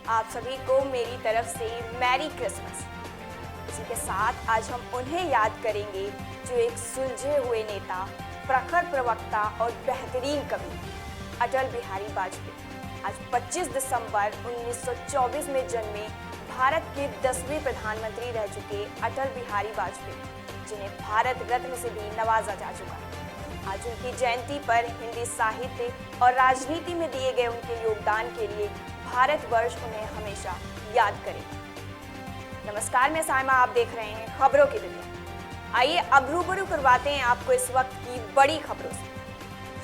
आप सभी को मेरी तरफ से मैरी क्रिसमस। इसी के साथ आज हम उन्हें याद करेंगे जो एक सुलझे हुए नेता, प्रखर प्रवक्ता और बेहतरीन कवि अटल बिहारी वाजपेयी। आज 25 दिसंबर 1924 में जन्मे भारत के 10वें प्रधानमंत्री रह चुके अटल बिहारी वाजपेयी, जिन्हें भारत रत्न से भी नवाजा जा चुका है। आज उनकी जयंती पर हिंदी साहित्य और राजनीति में दिए गए उनके योगदान के लिए भारतवर्ष उन्हें हमेशा याद करेगा। नमस्कार, मैं साइमा, आप देख रहे हैं खबरों की दुनिया। आइए अब रूबरू करवाते हैं आपको इस वक्त की बड़ी खबरों से।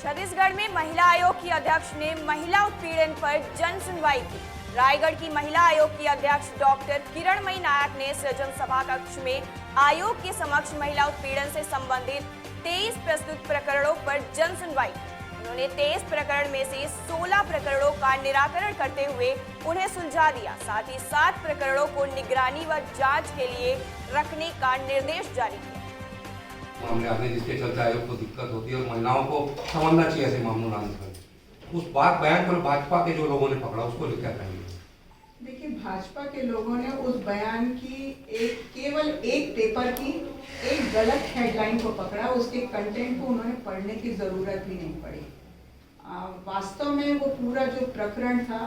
छत्तीसगढ़ में महिला आयोग की अध्यक्ष ने महिला उत्पीड़न पर जन सुनवाई की। रायगढ़ की महिला आयोग की अध्यक्ष डॉक्टर किरणमयी नायक ने सृजन सभा कक्ष में आयोग के समक्ष महिला उत्पीड़न से संबंधित 23 प्रस्तुत प्रकरणों पर जन सुनवाई। उन्होंने 23 प्रकरण में से 16 प्रकरणों का निराकरण करते हुए उन्हें सुलझा दिया। साथ ही 7 प्रकरणों को निगरानी व जांच के लिए रखने का निर्देश जारी किया। मामले आते हैं जिसके चलते आयोग को दिक्कत होती है और महिलाओं को समझना चाहिए ऐसे मामलों लाने पर। उस बात बयान पर भाजपा के जो लोगों ने पकड़ा उसको लेकर कहेंगे। देखिए, भाजपा के लोगों ने उस बयान की केवल एक पेपर की एक गलत हेडलाइन को पकड़ा, उसके कंटेंट को उन्होंने पढ़ने की जरूरत भी नहीं पड़ी। वास्तव में वो पूरा जो प्रकरण था,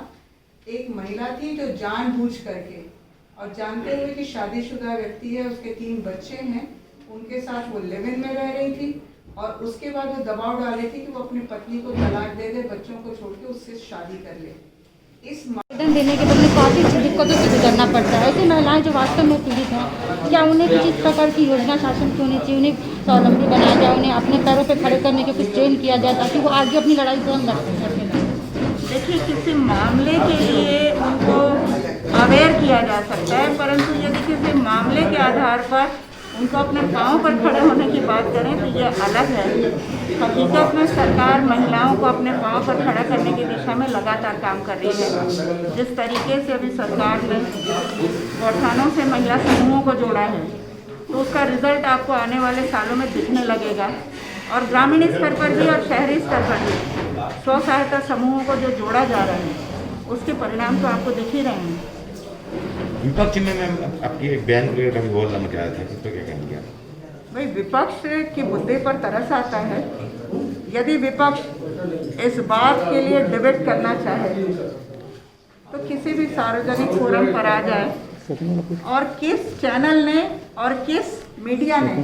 एक महिला थी जो जानबूझ करके और जानते हुए कि शादीशुदा व्यक्ति है, उसके 3 बच्चे हैं, उनके साथ वो लिव इन में रह रही थी और उसके बाद वो दबाव डाले थी कि वो अपनी पत्नी को तलाक दे दे, बच्चों को छोड़ के उससे शादी कर ले। आवेदन देने के बदले काफ़ी दिक्कतों से गुजरना पड़ता है। ऐसी महिलाएं जो वास्तव में पीड़ित हैं, क्या उन्हें किसी प्रकार की योजना शासन की होनी चाहिए, उन्हें स्वावलंबी बनाया जाए, उन्हें अपने पैरों पे खड़े करने के कुछ ट्रेन किया जाए ताकि वो आगे अपनी लड़ाई स्वयं लड़ सकें। देखिए, किसी मामले के लिए उनको अवेयर किया जा सकता है, परंतु यदि किसी मामले के आधार पर उनको अपने पाँव पर खड़े होने की बात करें तो ये अलग है। हकीकत में सरकार महिलाओं को अपने पाँव पर खड़ा करने की दिशा में लगातार काम कर रही है। जिस तरीके से अभी सरकार ने गौठानों से महिला समूहों को जोड़ा है, तो उसका रिजल्ट आपको आने वाले सालों में दिखने लगेगा। और ग्रामीण स्तर पर भी और शहरी स्तर पर भी स्व सहायता समूहों को जो जोड़ा जा रहा है, उसके परिणाम तो आपको दिख ही रहे हैं। विपक्ष में मैं आपकी एक बयान को कभी बोलना चाहा था, तो क्या कहेंगे? भाई, विपक्ष के मुद्दे पर तरस आता है। यदि विपक्ष इस बात के लिए डिबेट करना चाहे तो किसी भी सार्वजनिक फोरम पर आ जाए और किस चैनल ने और किस मीडिया ने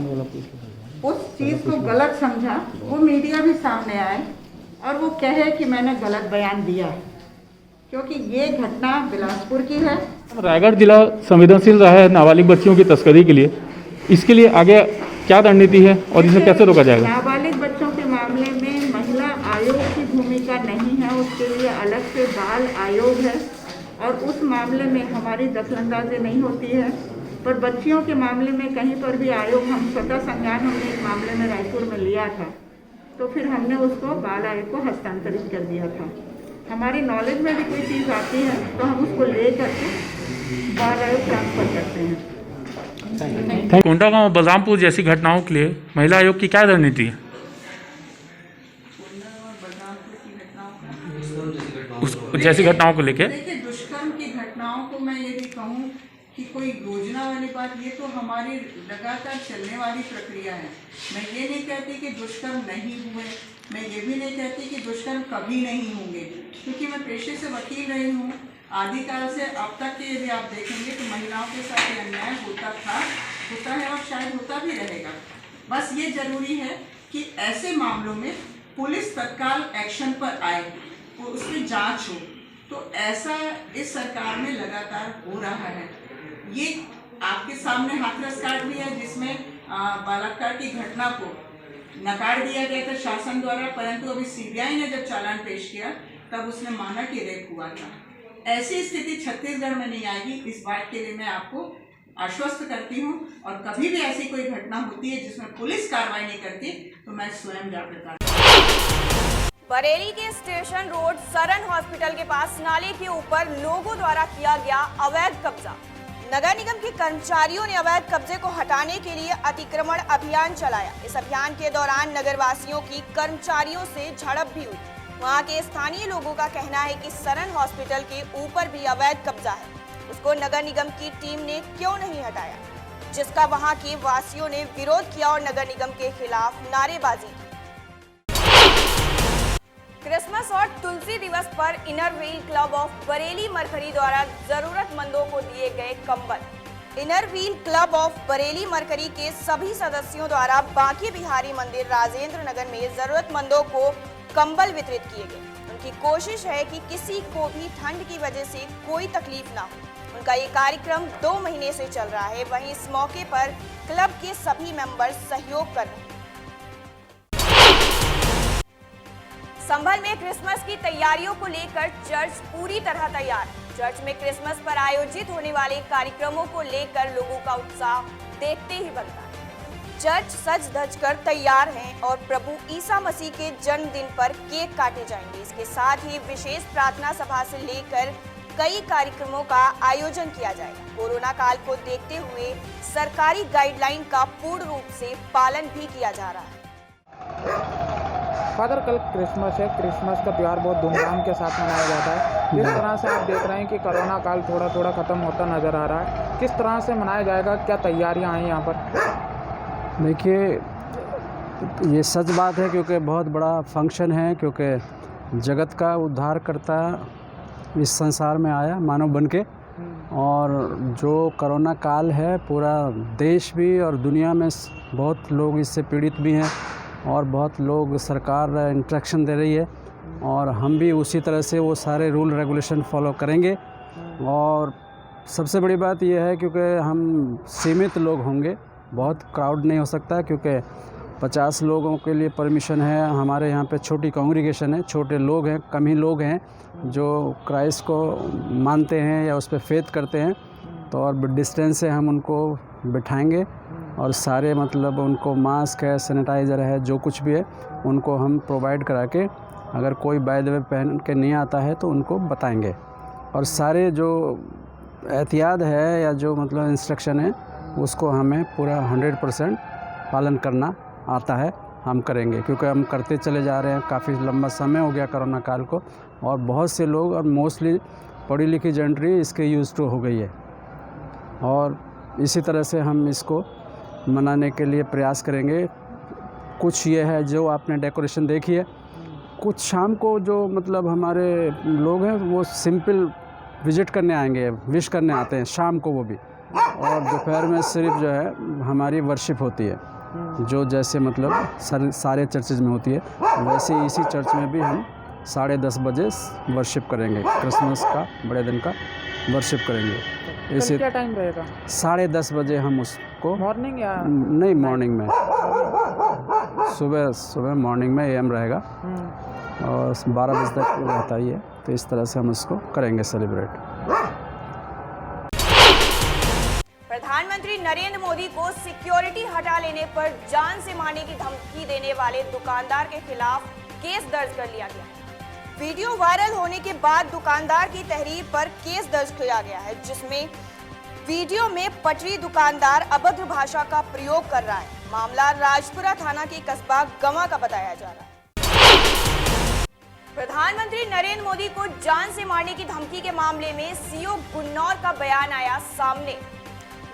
उस चीज़ को गलत समझा, वो मीडिया भी सामने आए और वो कहे कि मैंने गलत बयान दिया है, क्योंकि ये घटना बिलासपुर की है। रायगढ़ जिला संवेदनशील रहा है नाबालिग बच्चियों की तस्करी के लिए। इसके लिए आगे क्या रणनीति है और इसे कैसे रोका जाएगा? नाबालिग बच्चों के मामले में महिला आयोग की भूमिका नहीं है, उसके लिए अलग से बाल आयोग है और उस मामले में हमारी दखलंदाजी नहीं होती है। पर बच्चियों के मामले में कहीं पर भी आयोग, हम स्वतः संज्ञान हमने एक मामले में रायपुर में लिया था, तो फिर हमने उसको बाल आयोग को हस्तांतरित कर दिया था। हमारी नॉलेज में भी कोई चीज़ आती है तो हम उसको ले करके बाल आयोग ट्रांसफर करते हैं। कोंडागांव बलरामपुर जैसी घटनाओं के लिए महिला आयोग की क्या रणनीति है? जैसी घटनाओं को लेके देखिए, दुष्कर्म की घटनाओं को मैं यदि कहूँ कि कोई योजना वाली बात, ये तो हमारी लगातार चलने वाली प्रक्रिया है। मैं ये नहीं कहती कि दुष्कर्म नहीं हुए, मैं ये भी नहीं कहती कि दुष्कर्म कभी नहीं होंगे, क्योंकि मैं पेशे से वकील रही हूँ। आदिकाल से अब तक के यदि आप देखेंगे तो महिलाओं के साथ ये अन्याय होता था, होता है और शायद होता भी रहेगा। बस ये जरूरी है कि ऐसे मामलों में पुलिस तत्काल एक्शन पर आए, वो उसमें जांच हो। तो ऐसा इस सरकार में लगातार हो रहा है। ये आपके सामने हाथरस कांड भी है, जिसमें बलात्कार की घटना को नकार दिया गया था शासन द्वारा, परंतु अभी सीबीआई ने जब चालान पेश किया तब उसने माना कि रेप हुआ था। ऐसी स्थिति छत्तीसगढ़ में नहीं आएगी, इस बात के लिए मैं आपको आश्वस्त करती हूँ। और कभी भी ऐसी कोई घटना होती है जिसमें पुलिस कार्रवाई नहीं करती तो मैं स्वयं जाकर। बरेली के स्टेशन रोड सरन हॉस्पिटल के पास नाले के ऊपर लोगों द्वारा किया गया अवैध कब्जा। नगर निगम के कर्मचारियों ने अवैध कब्जे को हटाने के लिए अतिक्रमण अभियान चलाया। इस अभियान के दौरान नगरवासियों की कर्मचारियों से झड़प भी हुई। वहां के स्थानीय लोगों का कहना है कि सरन हॉस्पिटल के ऊपर भी अवैध कब्जा है, उसको नगर निगम की टीम ने क्यों नहीं हटाया, जिसका वहां के वासियों ने विरोध किया और नगर निगम के खिलाफ नारेबाजी की। क्रिसमस और तुलसी दिवस पर inner wheel club of Bareilly mercury द्वारा जरूरतमंदों को दिए गए कंबल। Inner wheel club of Bareilly mercury के सभी सदस्यों द्वारा बांके बिहारी मंदिर राजेंद्र नगर में जरूरतमंदों को कंबल वितरित किए गए। उनकी कोशिश है कि किसी को भी ठंड की वजह से कोई तकलीफ ना हो। उनका ये कार्यक्रम 2 महीने से चल रहा है। वहीं इस मौके पर क्लब के सभी मेंबर सहयोग कर रहे हैं। संभल में क्रिसमस की तैयारियों को लेकर चर्च पूरी तरह तैयार। चर्च में क्रिसमस पर आयोजित होने वाले कार्यक्रमों को लेकर लोगों का उत्साह देखते ही बनता है। चर्च सज धज कर तैयार हैं और प्रभु ईसा मसीह के जन्मदिन पर केक काटे जाएंगे। इसके साथ ही विशेष प्रार्थना सभा से लेकर कई कार्यक्रमों का आयोजन किया जाएगा। कोरोना काल को देखते हुए सरकारी गाइडलाइन का पूर्ण रूप से पालन भी किया जा रहा है। फादर, कल क्रिसमस है। क्रिसमस का त्यौहार बहुत धूमधाम के साथ मनाया जाता है। जिस तरह से आप देख रहे हैं कि कोरोना काल थोड़ा थोड़ा ख़त्म होता नज़र आ रहा है, किस तरह से मनाया जाएगा, क्या तैयारियां हैं यहाँ पर? देखिए, ये सच बात है क्योंकि बहुत बड़ा फंक्शन है, क्योंकि जगत का उद्धारकर्ता इस संसार में आया मानव बन के। और जो कोरोना काल है, पूरा देश भी और दुनिया में बहुत लोग इससे पीड़ित भी हैं और बहुत लोग, सरकार इंस्ट्रक्शन दे रही है और हम भी उसी तरह से वो सारे रूल रेगुलेशन फॉलो करेंगे। और सबसे बड़ी बात यह है क्योंकि हम सीमित लोग होंगे, बहुत क्राउड नहीं हो सकता, क्योंकि 50 लोगों के लिए परमिशन है। हमारे यहाँ पे छोटी कांग्रीगेशन है, छोटे लोग हैं, कम ही लोग हैं जो क्राइस्ट को मानते हैं या उस पर फेथ करते हैं। तो और डिस्टेंस से हम उनको बिठाएंगे और सारे मतलब उनको मास्क है, सैनिटाइज़र है, जो कुछ भी है उनको हम प्रोवाइड करा के, अगर कोई बाय द वे पहन के नहीं आता है तो उनको बताएंगे। और सारे जो एहतियात है या जो मतलब इंस्ट्रक्शन है उसको हमें पूरा 100% पालन करना आता है, हम करेंगे, क्योंकि हम करते चले जा रहे हैं। काफ़ी लंबा समय हो गया कोरोना काल को और बहुत से लोग और मोस्टली पढ़ी लिखी जनरी इसके यूज़ टू हो गई है। और इसी तरह से हम इसको मनाने के लिए प्रयास करेंगे। कुछ ये है जो आपने डेकोरेशन देखी है, कुछ शाम को जो मतलब हमारे लोग हैं वो सिंपल विज़िट करने आएंगे, विश करने आते हैं शाम को वो भी। और दोपहर में सिर्फ जो है हमारी वर्शिप होती है, जो जैसे मतलब सारे चर्चेज में होती है, वैसे इसी चर्च में भी हम 10:30 बजे वर्शिप करेंगे। क्रिसमस का बड़े दिन का वर्शिप करेंगे। इसे क्या टाइम रहेगा? 10:30 बजे हम उसको, मॉर्निंग या नहीं, मॉर्निंग में, सुबह मॉर्निंग में AM रहेगा और 12 बजे तक रहता ही है। तो इस तरह से हम इसको करेंगे सेलिब्रेट। प्रधानमंत्री नरेंद्र मोदी को सिक्योरिटी हटा लेने पर जान से मारने की धमकी देने वाले दुकानदार के खिलाफ केस दर्ज कर लिया गया। वीडियो वायरल होने के बाद दुकानदार की तहरीर पर केस दर्ज किया गया है, जिसमें वीडियो में पटरी दुकानदार अभद्र भाषा का प्रयोग कर रहा है। मामला राजपुरा थाना के कस्बा गंवा का बताया जा रहा है। प्रधानमंत्री नरेंद्र मोदी को जान से मारने की धमकी के मामले में सीओ गुन्नौर का बयान आया सामने।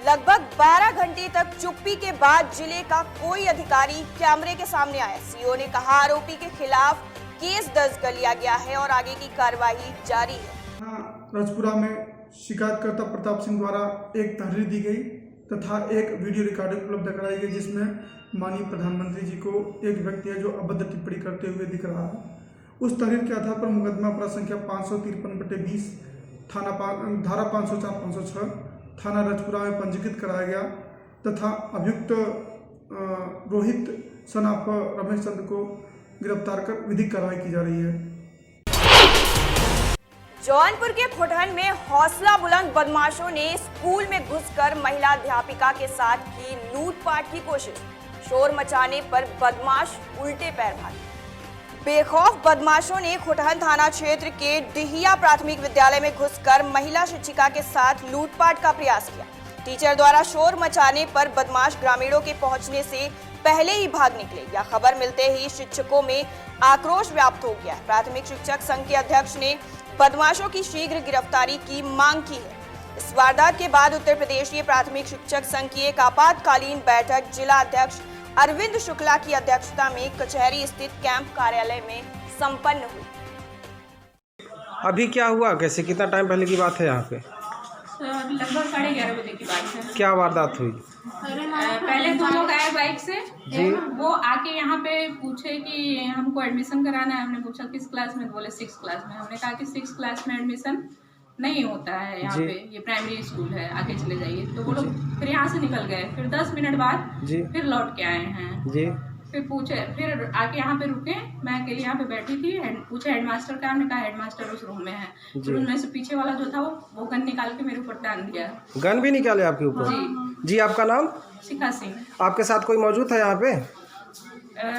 लगभग 12 घंटे तक चुप्पी के बाद जिले का कोई अधिकारी कैमरे के सामने आया। सीओ ने कहा आरोपी के खिलाफ केस दर्ज कर लिया गया है और आगे की कार्रवाई जारी है। राजपुरा में शिकायतकर्ता प्रताप सिंह द्वारा एक तहरीर दी गई तथा एक वीडियो रिकॉर्डिंग उपलब्ध कराई गई, जिसमें माननीय प्रधानमंत्री जी को एक व्यक्ति है जो अभद्र टिप्पणी करते हुए दिख रहा है। उस तहरीर के आधार पर मुकदमा अपराध संख्या 553/20 धारा 504-506 थाना राजपुरा में पंजीकृत कराया गया तथा अभियुक्त रोहित सनाफ रमेश चंद्र को गिरफ्तार कर विधिक कार्रवाई की जा रही है। जौनपुर के खुटन में हौसला बुलंद बदमाशों ने स्कूल में घुसकर महिला अध्यापिका के साथ की लूटपाट की कोशिश। शोर मचाने पर बदमाश उल्टे पैर भागे। बेखौफ बदमाशों ने खुटन थाना क्षेत्र के डिहिया प्राथमिक विद्यालय में घुसकर महिला शिक्षिका के साथ लूटपाट का प्रयास किया। टीचर द्वारा शोर मचाने पर बदमाश ग्रामीणों के पहुंचने से पहले ही भाग निकले। यह खबर मिलते ही शिक्षकों में आक्रोश व्याप्त हो गया है। प्राथमिक शिक्षक संघ के अध्यक्ष ने बदमाशों की शीघ्र गिरफ्तारी की मांग की है। इस वारदात के बाद उत्तर प्रदेशीय प्राथमिक शिक्षक संघ की एक आपातकालीन बैठक जिला अध्यक्ष अरविंद शुक्ला की अध्यक्षता में कचहरी स्थित कैंप कार्यालय में संपन्न हुई। अभी क्या हुआ, कैसे, कितना टाइम पहले की बात है यहाँ पे? लगभग 11:30 बजे की बात है। क्या वारदात हुई? पहले 2 लोग आए बाइक से जी, वो आके यहाँ पे पूछे कि हमको एडमिशन कराना है। हमने पूछा किस क्लास में, बोले 6 क्लास में। हमने कहा कि 6 क्लास में एडमिशन नहीं होता है यहाँ पे, ये प्राइमरी स्कूल है, आगे चले जाइए। तो वो लोग फिर यहाँ से निकल गए। फिर 10 मिनट बाद फिर लौट के आए हैं जी। फिर पूछे, फिर आके यहाँ पे रुके, मैं अकेले यहाँ पे बैठी थी। पूछे हेडमास्टर का, हमने कहा हेडमास्टर उस रूम में है। फिर उनमें से पीछे वाला जो था वो गन निकाल के मेरे ऊपर टांग दिया। गन भी निकाले आपके ऊपर? जी। आपका नाम? शिखा सिंह। आपके साथ कोई मौजूद था यहाँ पे?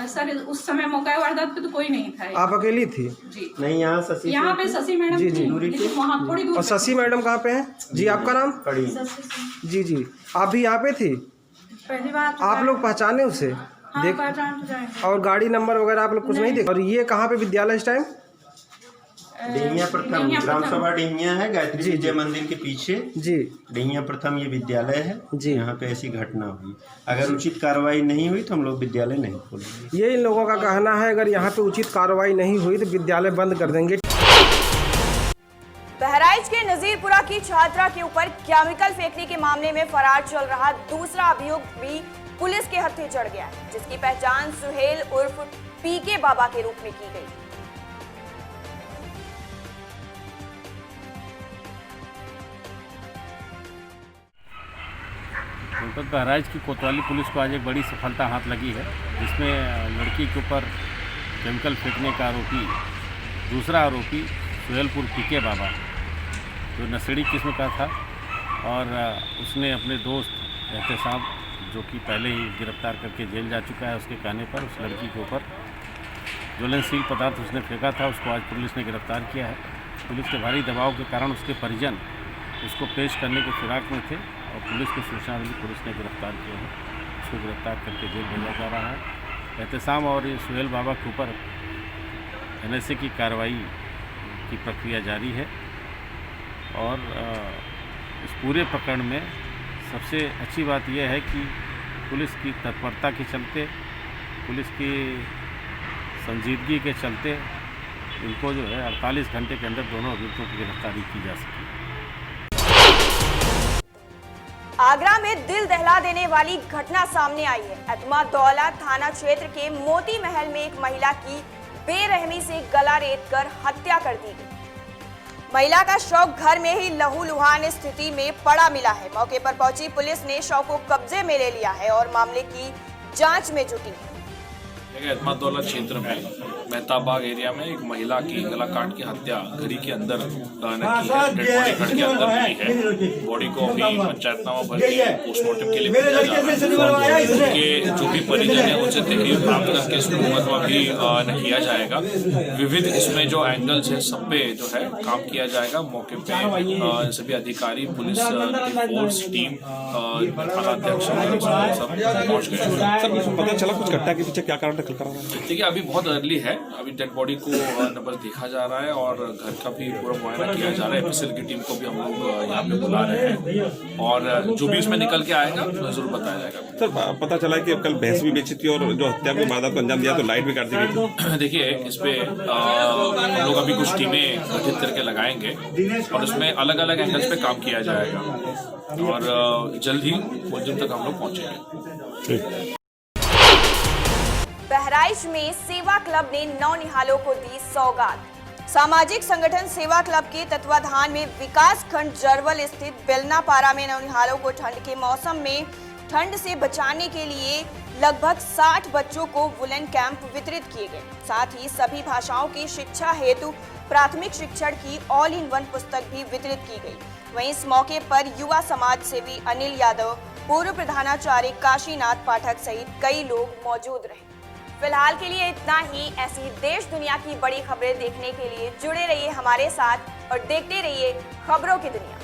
सर उस समय मौका वारदात पे तो कोई नहीं था। आप अकेली थी? जी नहीं, यहाँ पे शशि मैडम जी वहाँ थोड़ी दूर। और शशि मैडम कहाँ पे हैं? जी आपका नाम? जी आप भी यहाँ पे थी? पहली बार। आप लोग पहचाने उसे? देख, और गाड़ी नंबर वगैरह आप लोग कुछ नहीं देख? और ये कहाँ पे विद्यालय इस टाइम? डेहिया प्रथम ग्राम सभा डेहिया है, गायत्री विजय मंदिर के पीछे जी। डेहिया प्रथम ये विद्यालय है जी। यहाँ पे ऐसी घटना हुई। अगर उचित कार्रवाई नहीं हुई तो हम लोग विद्यालय नहीं खोलेंगे। ये इन लोगों का कहना है, अगर यहाँ पे उचित कार्रवाई नहीं हुई तो विद्यालय बंद कर देंगे। बहराइच के नजीरपुरा की छात्रा के ऊपर केमिकल फेंकने के मामले में फरार चल रहा दूसरा अभियुक्त भी पुलिस के हत्थे चढ़ गया है, जिसकी पहचान सुहेल उर्फ पीके बाबा के रूप में की गई। जनपद बहराइच की कोतवाली पुलिस को आज एक बड़ी सफलता हाथ लगी है, जिसमें लड़की के ऊपर केमिकल फेंकने का आरोपी, दूसरा आरोपी सुहेलपुर पीके बाबा, जो नशेड़ी किस्म का था, और उसने अपने दोस्त एहतसाब, जो कि पहले ही गिरफ्तार करके जेल जा चुका है, उसके कहने पर उस लड़की के ऊपर ज्वलनशील पदार्थ उसने फेंका था। उसको आज पुलिस ने गिरफ्तार किया है। पुलिस के भारी दबाव के कारण उसके परिजन उसको पेश करने के फिराक में थे और पुलिस की सूचना मिली, पुलिस ने गिरफ्तार किया है। उसको गिरफ्तार करके जेल भेजा जा रहा है। एहतसाम और ये सुहेल बाबा के ऊपर NSA की कार्रवाई की प्रक्रिया जारी है। और इस पूरे प्रकरण में सबसे अच्छी बात यह है कि पुलिस की तत्परता के चलते, पुलिस की संजीदगी के चलते इनको जो है 48 घंटे के अंदर दोनों अभियुक्तों की गिरफ्तारी की जा सकी। आगरा में दिल दहला देने वाली घटना सामने आई है। एतमादौला थाना क्षेत्र के मोती महल में एक महिला की बेरहमी से गला रेतकर हत्या कर दी गई। महिला का शव घर में ही लहूलुहान स्थिति में पड़ा मिला है। मौके पर पहुंची पुलिस ने शव को कब्जे में ले लिया है और मामले की जांच में जुटी है। एतमादौला क्षेत्र में मेहताबाग एरिया में एक महिला की गला काट की हत्या घड़ी के अंदर की है। डेड बॉडी घर के अंदर मिली है। बॉडी को अभी पंचायतनामा भर के पोस्टमार्टम के लिए भेजा जा रहा है। उनके जो भी परिजन है उनसे तहरीर प्राप्त करके इसको मुकदमा भी किया जाएगा। विविध इसमें जो एंगल्स है सब पे जो है काम किया जाएगा। मौके पे सभी अधिकारी, पुलिस की फोर्स टीम, थानाध्यक्ष सब पहुँच गए। पता चला कुछ घटना के पीछे क्या कारण रखा रहा है? देखिए अभी बहुत अर्ली है, अभी डेड बॉडी को बस देखा जा रहा है और घर का भी पूरा मुआयना किया जा रहा है। एफएसएल की टीम को भी हम लोग यहाँ पे बुला रहे हैं और जो भी इसमें निकल के आएगा जरूर बताया जाएगा। सर पता चला कि कल भैंस भी बेची थी और जो हत्या की वारदात को अंजाम दिया तो लाइट भी काट दी गई। देखिए इस पे हम लोग अभी कुछ टीमें गठित करके लगाएंगे और उसमें अलग अलग एंगल्स पे काम किया जाएगा और जल्द ही मुलजिम तक हम लोग पहुंचेंगे। बहराइच में सेवा क्लब ने नौनिहालों को दी सौगात। सामाजिक संगठन सेवा क्लब के तत्वाधान में विकास खंड जरवल स्थित बेलनापारा में नौनिहालों को ठंड के मौसम में ठंड से बचाने के लिए लगभग 60 बच्चों को वुलन कैंप वितरित किए गए। साथ ही सभी भाषाओं की शिक्षा हेतु प्राथमिक शिक्षण की ऑल इन वन पुस्तक भी वितरित की गई। वहीं इस मौके पर युवा समाज सेवी अनिल यादव, पूर्व प्रधानाचार्य काशीनाथ पाठक सहित कई लोग मौजूद रहे। फिलहाल के लिए इतना ही। ऐसी देश दुनिया की बड़ी खबरें देखने के लिए जुड़े रहिए हमारे साथ और देखते रहिए खबरों की दुनिया।